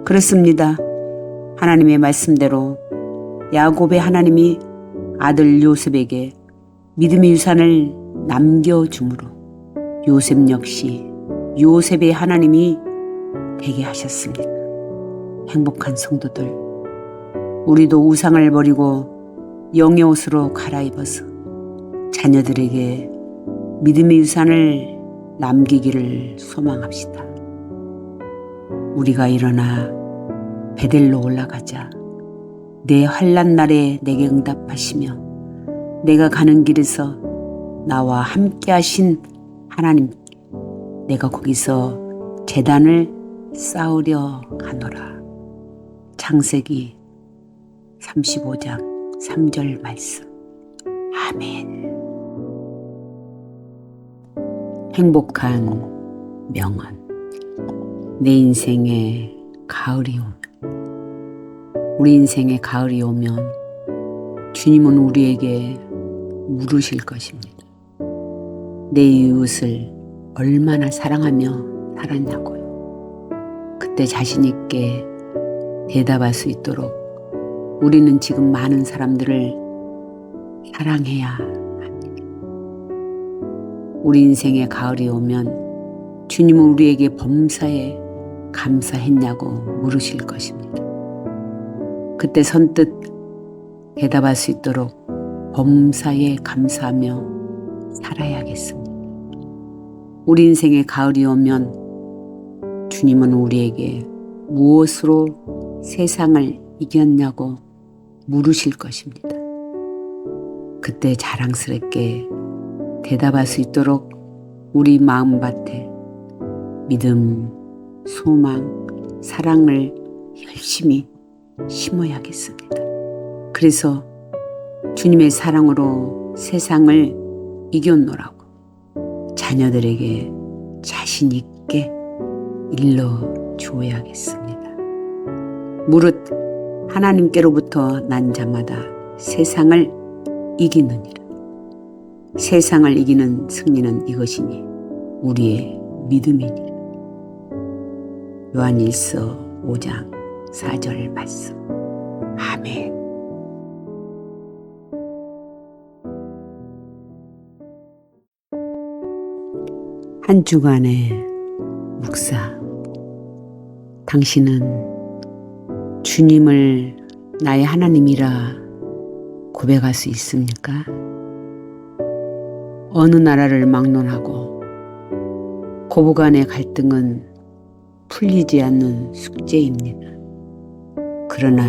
그렇습니다. 하나님의 말씀대로 야곱의 하나님이 아들 요셉에게 믿음의 유산을 남겨주므로 요셉 역시 요셉의 하나님이 되게 하셨습니다. 행복한 성도들, 우리도 우상을 버리고 영의 옷으로 갈아입어서 자녀들에게 믿음의 유산을 남기기를 소망합시다. 우리가 일어나 베델로 올라가자. 내 환난 날에 내게 응답하시며 내가 가는 길에서 나와 함께 하신 하나님께 내가 거기서 제단을 쌓으려 하노라. 창세기 35장 3절 말씀. 아멘. 행복한 명언. 내 인생에 가을이 오면, 우리 인생에 가을이 오면 주님은 우리에게 물으실 것입니다. 내 이웃을 얼마나 사랑하며 살았냐고요. 그때 자신 있게 대답할 수 있도록 우리는 지금 많은 사람들을 사랑해야 합니다. 우리 인생에 가을이 오면 주님은 우리에게 범사에 감사했냐고 물으실 것입니다. 그때 선뜻 대답할 수 있도록 범사에 감사하며 살아야겠습니다. 우리 인생에 가을이 오면 주님은 우리에게 무엇으로 세상을 이겼냐고 물으실 것입니다. 그때 자랑스럽게 대답할 수 있도록 우리 마음밭에 믿음, 소망, 사랑을 열심히 심어야겠습니다. 그래서 주님의 사랑으로 세상을 이겨노라고 자녀들에게 자신 있게 일러주어야겠습니다. 무릇 하나님께로부터 난 자마다 세상을 이기느니라. 세상을 이기는 승리는 이것이니 우리의 믿음이니라. 요한일서 5장 4절 말씀. 아멘. 한 주간의 묵사. 당신은 주님을 나의 하나님이라 고백할 수 있습니까? 어느 나라를 막론하고 고부간의 갈등은 풀리지 않는 숙제입니다. 그러나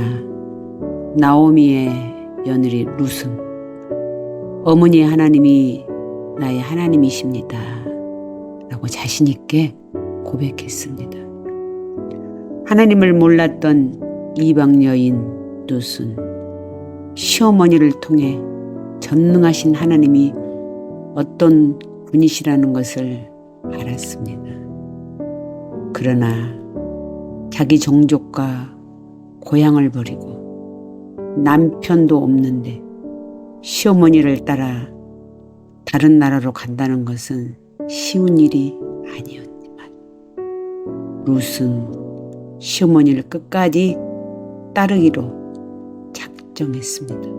나오미의 며느리 룻은 어머니의 하나님이 나의 하나님이십니다 라고 자신 있게 고백했습니다. 하나님을 몰랐던 이방 여인 룻은 시어머니를 통해 전능하신 하나님이 어떤 분이시라는 것을 알았습니다. 그러나 자기 종족과 고향을 버리고 남편도 없는데 시어머니를 따라 다른 나라로 간다는 것은 쉬운 일이 아니었지만 룻은 시어머니를 끝까지 따르기로 작정했습니다.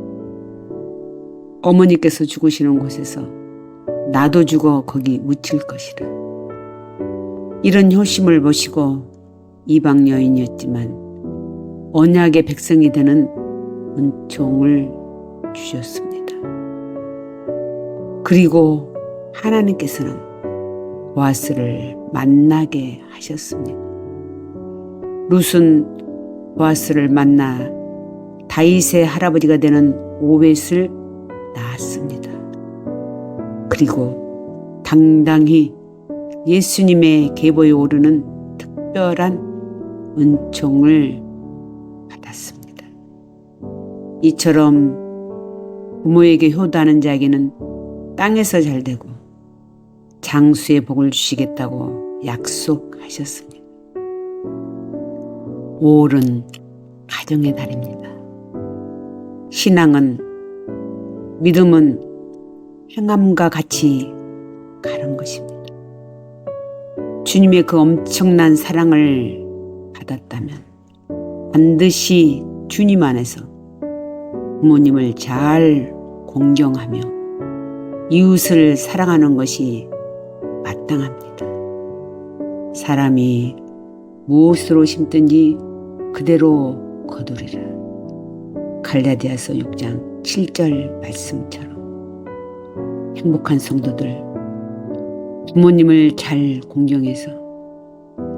어머니께서 죽으시는 곳에서 나도 죽어 거기 묻힐 것이라. 이런 효심을 보시고 이방 여인이었지만 언약의 백성이 되는 은총을 주셨습니다. 그리고 하나님께서는 보아스를 만나게 하셨습니다. 룻은 보아스를 만나 다윗의 할아버지가 되는 오벳을 낳았습니다. 그리고 당당히 예수님의 계보에 오르는 특별한 은총을 받았습니다. 이처럼 부모에게 효도하는 자에게는 땅에서 잘되고 장수의 복을 주시겠다고 약속하셨습니다. 5월은 가정의 달입니다. 신앙은, 믿음은 행함과 같이 가는 것입니다. 주님의 그 엄청난 사랑을 받았다면 반드시 주님 안에서 부모님을 잘 공경하며 이웃을 사랑하는 것이 마땅합니다. 사람이 무엇으로 심든지 그대로 거두리라. 갈라디아서 6장 7절 말씀처럼 행복한 성도들, 부모님을 잘 공경해서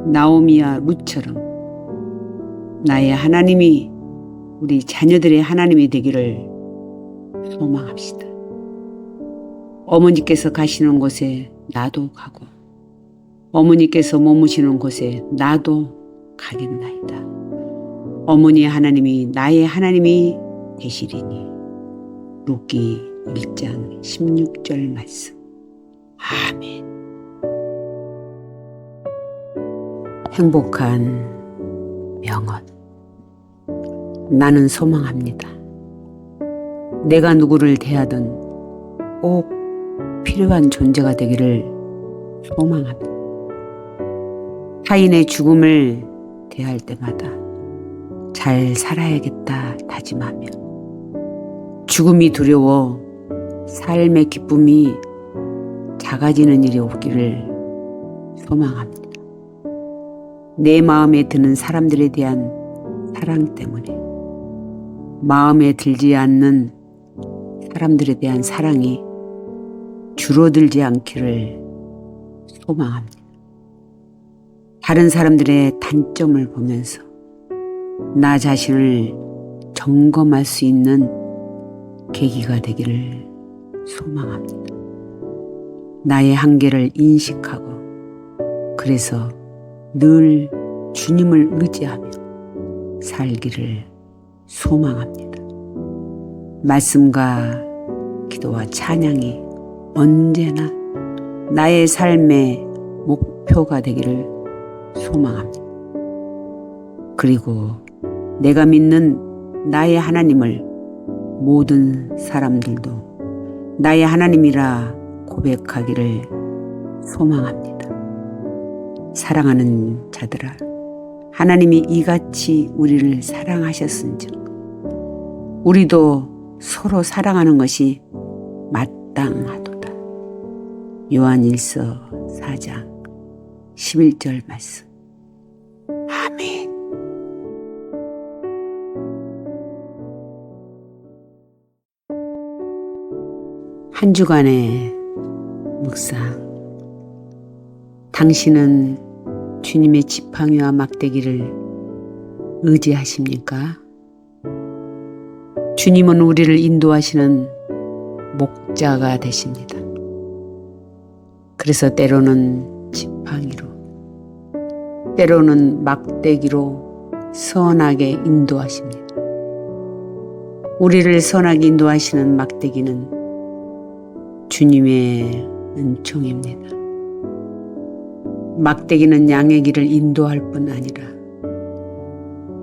나오미와 룻처럼 나의 하나님이 우리 자녀들의 하나님이 되기를 소망합시다. 어머니께서 가시는 곳에 나도 가고 어머니께서 머무시는 곳에 나도 가겠나이다. 어머니의 하나님이 나의 하나님이 되시리니. 룻기 1장 16절 말씀. 아멘. 행복한 명언. 나는 소망합니다. 내가 누구를 대하든 꼭 필요한 존재가 되기를 소망합니다. 타인의 죽음을 대할 때마다 잘 살아야겠다 다짐하며 죽음이 두려워 삶의 기쁨이 작아지는 일이 없기를 소망합니다. 내 마음에 드는 사람들에 대한 사랑 때문에 마음에 들지 않는 사람들에 대한 사랑이 줄어들지 않기를 소망합니다. 다른 사람들의 단점을 보면서 나 자신을 점검할 수 있는 계기가 되기를 소망합니다. 나의 한계를 인식하고 그래서 늘 주님을 의지하며 살기를 소망합니다. 말씀과 기도와 찬양이 언제나 나의 삶의 목표가 되기를 소망합니다. 그리고 내가 믿는 나의 하나님을 모든 사람들도 나의 하나님이라 고백하기를 소망합니다. 사랑하는 자들아, 하나님이 이같이 우리를 사랑하셨은즉 우리도 서로 사랑하는 것이 마땅하도다. 요한일서 4장 11절 말씀. 아멘. 한 주간의 묵상. 당신은 주님의 지팡이와 막대기를 의지하십니까? 주님은 우리를 인도하시는 목자가 되십니다. 그래서 때로는 지팡이로, 때로는 막대기로 선하게 인도하십니다. 우리를 선하게 인도하시는 막대기는 주님의 은총입니다. 막대기는 양의 길을 인도할 뿐 아니라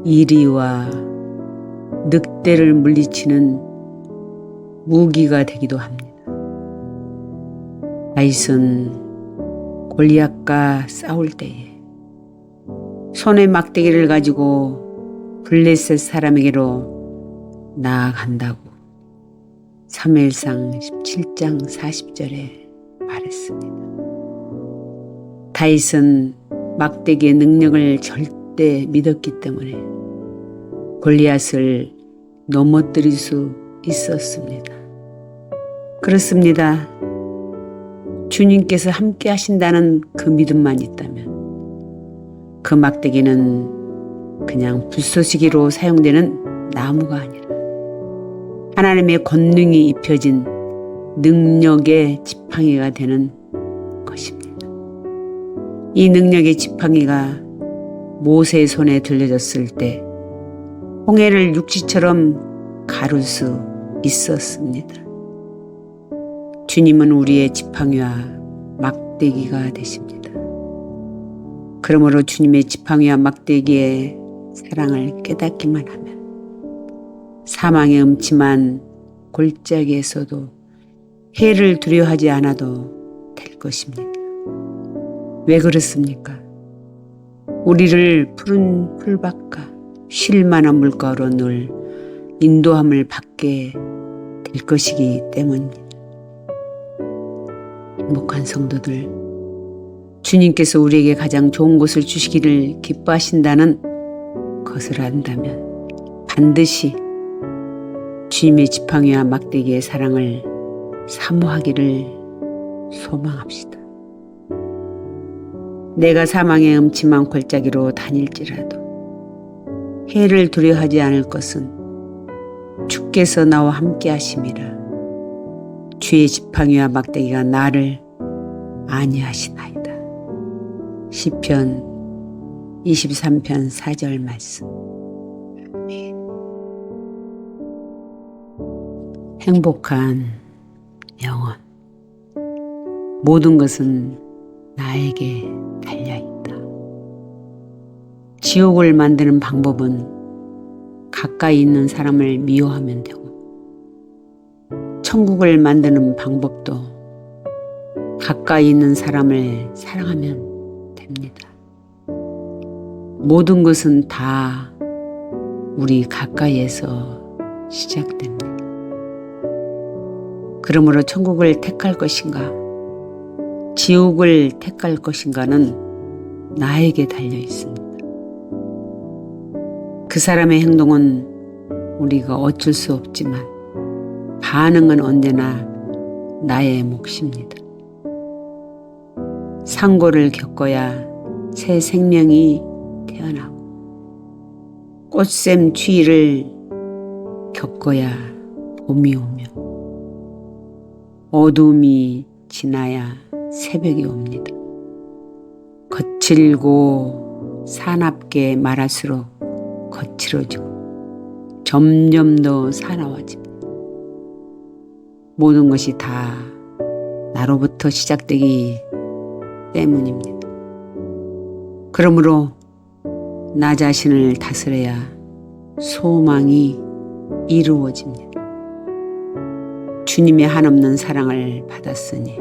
이리와 늑대를 물리치는 무기가 되기도 합니다. 다윗은 골리앗과 싸울 때에 손에 막대기를 가지고 블레셋 사람에게로 나아간다고 사무엘상 17장 40절에 말했습니다. 다윗은 막대기의 능력을 절대 믿었기 때문에 골리앗을 넘어뜨릴 수 있었습니다. 그렇습니다. 주님께서 함께 하신다는 그 믿음만 있다면 그 막대기는 그냥 불쏘시개로 사용되는 나무가 아니라 하나님의 권능이 입혀진 능력의 지팡이가 되는 것입니다. 이 능력의 지팡이가 모세의 손에 들려졌을 때 홍해를 육지처럼 가를 수 있었습니다. 주님은 우리의 지팡이와 막대기가 되십니다. 그러므로 주님의 지팡이와 막대기의 사랑을 깨닫기만 하면 사망의 음침한 골짜기에서도 해를 두려워하지 않아도 될 것입니다. 왜 그렇습니까? 우리를 푸른 풀밭과 쉴 만한 물가로 늘 인도함을 받게 될 것이기 때문입니다. 행복한 성도들, 주님께서 우리에게 가장 좋은 것을 주시기를 기뻐하신다는 것을 안다면 반드시 주님의 지팡이와 막대기의 사랑을 사모하기를 소망합시다. 내가 사망의 음침한 골짜기로 다닐지라도 해를 두려워하지 않을 것은 주께서 나와 함께 하심이라. 주의 지팡이와 막대기가 나를 안위하시나이다. 시편 23편 4절 말씀. 행복한 영혼. 모든 것은 나에게 달려있다. 지옥을 만드는 방법은 가까이 있는 사람을 미워하면 되고, 천국을 만드는 방법도 가까이 있는 사람을 사랑하면 됩니다. 모든 것은 다 우리 가까이에서 시작됩니다. 그러므로 천국을 택할 것인가, 지옥을 택할 것인가는 나에게 달려 있습니다. 그 사람의 행동은 우리가 어쩔 수 없지만 반응은 언제나 나의 몫입니다. 상고를 겪어야 새 생명이 태어나고 꽃샘 추위를 겪어야 봄이 오며 어둠이 지나야 새벽이 옵니다. 거칠고 사납게 말할수록 거칠어지고 점점 더 사나워집니다. 모든 것이 다 나로부터 시작되기 때문입니다. 그러므로 나 자신을 다스려야 소망이 이루어집니다. 주님의 한없는 사랑을 받았으니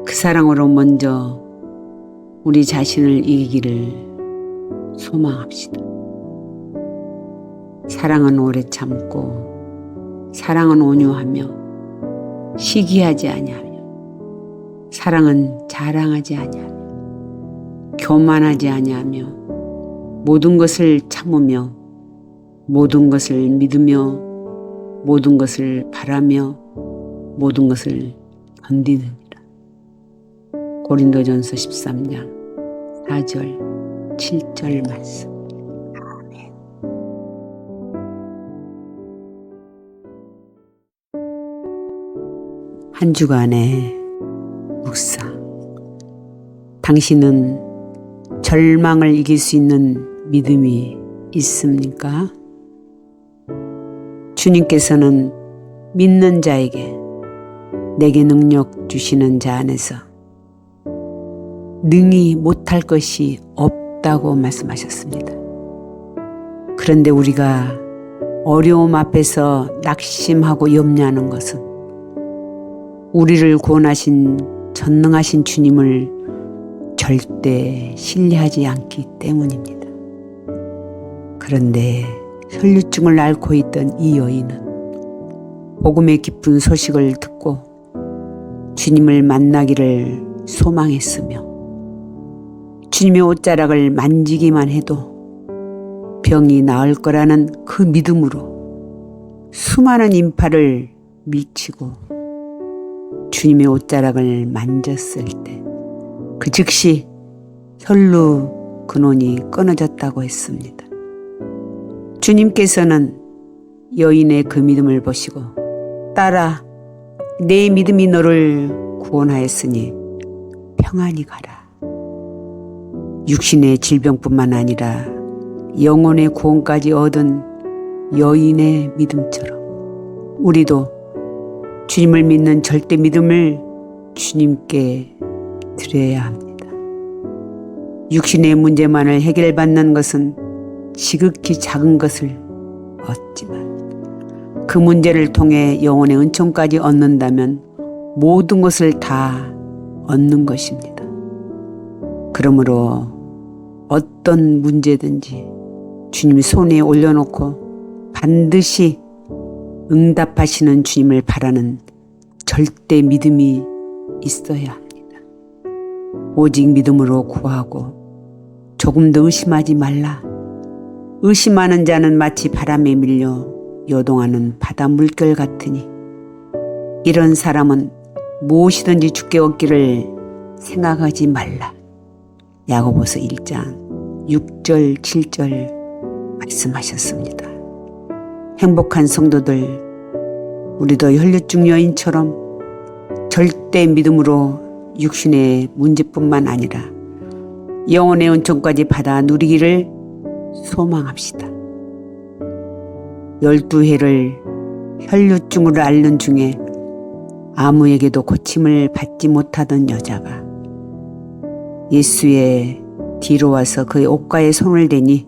그 사랑으로 먼저 우리 자신을 이기기를 소망합시다. 사랑은 오래 참고 사랑은 온유하며 시기하지 아니하며 사랑은 자랑하지 아니하며 교만하지 아니하며 모든 것을 참으며 모든 것을 믿으며 모든 것을 바라며 모든 것을 견디느니라. 고린도전서 13장 4절 7절 말씀. 아멘. 한 주간의 묵상. 당신은 절망을 이길 수 있는 믿음이 있습니까? 주님께서는 믿는 자에게 내게 능력 주시는 자 안에서 능히 못할 것이 없다고 말씀하셨습니다. 그런데 우리가 어려움 앞에서 낙심하고 염려하는 것은 우리를 구원하신 전능하신 주님을 절대 신뢰하지 않기 때문입니다. 그런데 혈류증을 앓고 있던 이 여인은 복음의 기쁜 소식을 듣고 주님을 만나기를 소망했으며 주님의 옷자락을 만지기만 해도 병이 나을 거라는 그 믿음으로 수많은 인파를 미치고 주님의 옷자락을 만졌을 때 그 즉시 혈루 근원이 끊어졌다고 했습니다. 주님께서는 여인의 그 믿음을 보시고 딸아 내 믿음이 너를 구원하였으니 평안히 가라. 육신의 질병뿐만 아니라 영혼의 구원까지 얻은 여인의 믿음처럼 우리도 주님을 믿는 절대 믿음을 주님께 드려야 합니다. 육신의 문제만을 해결받는 것은 지극히 작은 것을 얻지만 그 문제를 통해 영혼의 은총까지 얻는다면 모든 것을 다 얻는 것입니다. 그러므로 어떤 문제든지 주님 손에 올려놓고 반드시 응답하시는 주님을 바라는 절대 믿음이 있어야 합니다. 오직 믿음으로 구하고 조금도 의심하지 말라. 의심하는 자는 마치 바람에 밀려 요동하는 바다 물결 같으니 이런 사람은 무엇이든지 주께 얻기를 생각하지 말라. 야고보서 1장 6절 7절 말씀하셨습니다. 행복한 성도들, 우리도 혈류증 여인처럼 절대 믿음으로 육신의 문제뿐만 아니라 영혼의 은총까지 받아 누리기를 소망합시다. 12해를 혈류증으로 앓는 중에 아무에게도 고침을 받지 못하던 여자가 예수의 뒤로 와서 그의 옷가에 손을 대니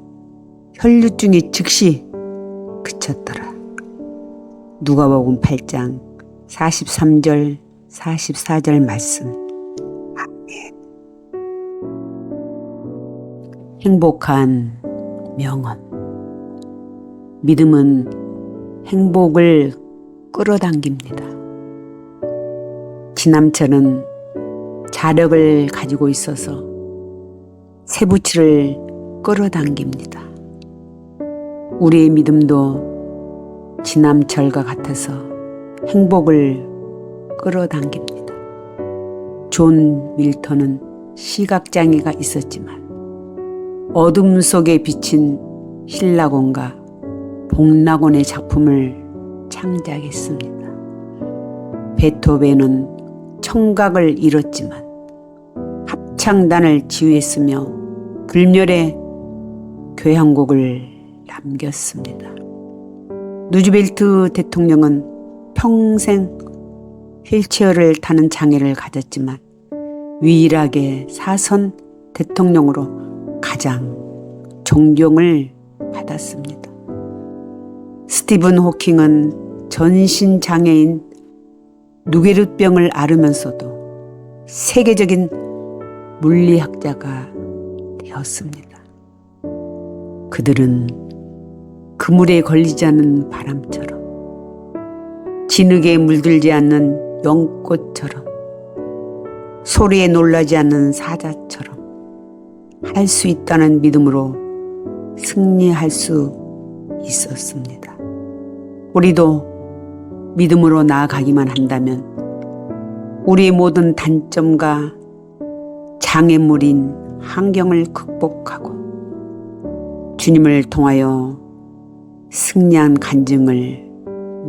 혈류증이 즉시 그쳤더라. 누가복음 8장 43절 44절 말씀. 아멘. 행복한 명언. 믿음은 행복을 끌어당깁니다. 지남철은 자력을 가지고 있어서 쇠붙이를 끌어당깁니다. 우리의 믿음도 지남철과 같아서 행복을 끌어당깁니다. 존 밀턴은 시각장애가 있었지만 어둠 속에 비친 힐라곤과 복락곤의 작품을 창작했습니다. 베토벤은 청각을 잃었지만 합창단을 지휘했으며 불멸의 교향곡을 남겼습니다. 루즈벨트 대통령은 평생 휠체어를 타는 장애를 가졌지만 유일하게 사선 대통령으로 가장 존경을 받았습니다. 스티븐 호킹은 전신장애인 누게르병을 앓으면서도 세계적인 물리학자가 되었습니다. 그들은 그물에 걸리지 않는 바람처럼 진흙에 물들지 않는 연꽃처럼 소리에 놀라지 않는 사자처럼 할 수 있다는 믿음으로 승리할 수 있었습니다. 우리도 믿음으로 나아가기만 한다면 우리의 모든 단점과 장애물인 환경을 극복하고 주님을 통하여 승리한 간증을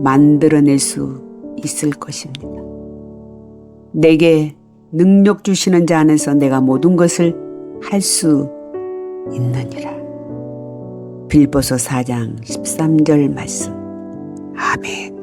만들어낼 수 있을 것입니다. 내게 능력 주시는 자 안에서 내가 모든 것을 할 수 있느니라. 빌보서 4장 13절 말씀. 아멘.